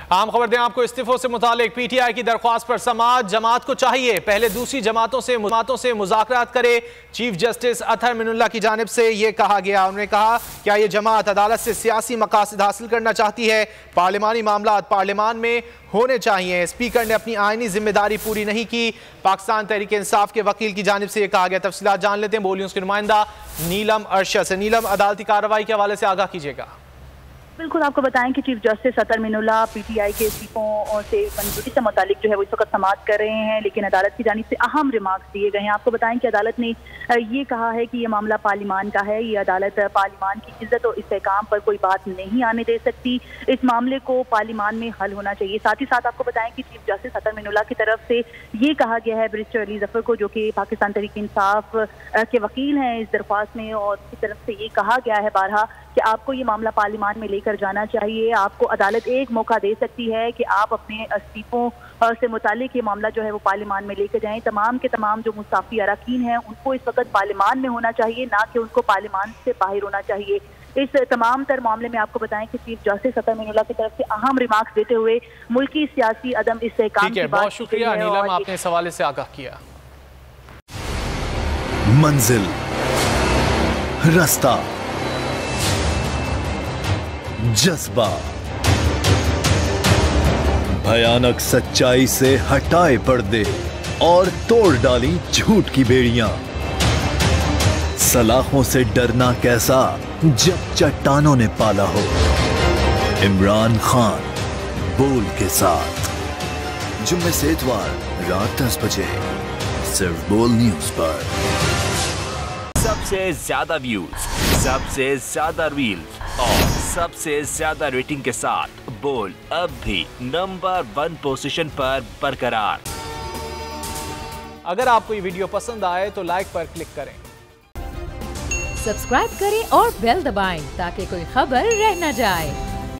आम खबर दें आपको, इस्तीफों से मुतालिक पीटीआई की दरख्वास्त पर समाज जमात को चाहिए पहले दूसरी जमातों से मुज़ाकरात करे। चीफ जस्टिस अतहर मिनुल्लाह की जानिब से यह कहा गया। उन्होंने कहा क्या यह जमात अदालत से सियासी मकासद हासिल करना चाहती है? पार्लिमानी मामलात पार्लिमान में होने चाहिए। स्पीकर ने अपनी आईनी जिम्मेदारी पूरी नहीं की। पाकिस्तान तहरीक इंसाफ के वकील की जानिब से यह कहा गया। तफसीलात जान लेते हैं, बोलियों के नुमाइंदा नीलम अरशद से। नीलम, अदालती कार्रवाई के हवाले से आगाह कीजिएगा। बिल्कुल, आपको बताएं कि chief justice Athar Minallah PTI के इस्तीफों से मंजूरी से मुतालिक जो है वो इस वक्त समाअत कर रहे हैं, लेकिन अदालत की जानिब से अहम रिमार्क्स दिए गए हैं। आपको बताएं कि अदालत ने ये कहा है कि ये मामला पार्लिमान का है, ये अदालत पार्लिमान की इज्जत और इस्तेहकाम पर कोई बात नहीं आने दे सकती। इस मामले को पार्लिमान में हल होना चाहिए। साथ ही साथ आपको बताएं कि चीफ जस्टिस अतहर मिनुल्लाह की तरफ से ये कहा गया है बैरिस्टर अली जफर को, जो कि पाकिस्तान तहरीक इंसाफ के वकील हैं इस दरख्वास्त में, और उसकी तरफ से ये कहा गया है बारहा कि आपको ये मामला पार्लिमान में लेकर जाना चाहिए। आपको अदालत एक मौका दे सकती है कि आप अपने इस्तीफों से मुतालिक ये मामला जो है वो पार्लिमान में लेकर जाएं। तमाम के तमाम जो मुस्ताफी अरकान हैं उनको इस वक्त पार्लिमान में होना चाहिए, ना कि उनको पार्लिमान से बाहर होना चाहिए। इस तमाम तर मामले में आपको बताएं कि चीफ जस्टिस अतहर मिनुल्लाह की तरफ से अहम रिमार्क्स देते हुए मुल्की सियासी अदम इस्तेहकाम की बात। बहुत शुक्रिया नीलम, आपने इस हवाले से आगाह किया। मंजिल, रास्ता, जज्बा, भयानक सच्चाई से हटाए पर्दे और तोड़ डाली झूठ की बेड़ियां। सलाखों से डरना कैसा जब चट्टानों ने पाला हो। इमरान खान बोल के साथ जुम्मे से इतवार रात 10 बजे सिर्फ बोल न्यूज पर। सबसे ज्यादा व्यूज, सबसे ज्यादा रील्स और सबसे ज्यादा रेटिंग के साथ बोल अब भी नंबर 1 पोजीशन पर बरकरार। अगर आपको ये वीडियो पसंद आए तो लाइक पर क्लिक करें, सब्सक्राइब करें और बेल दबाएं ताकि कोई खबर रह न जाए।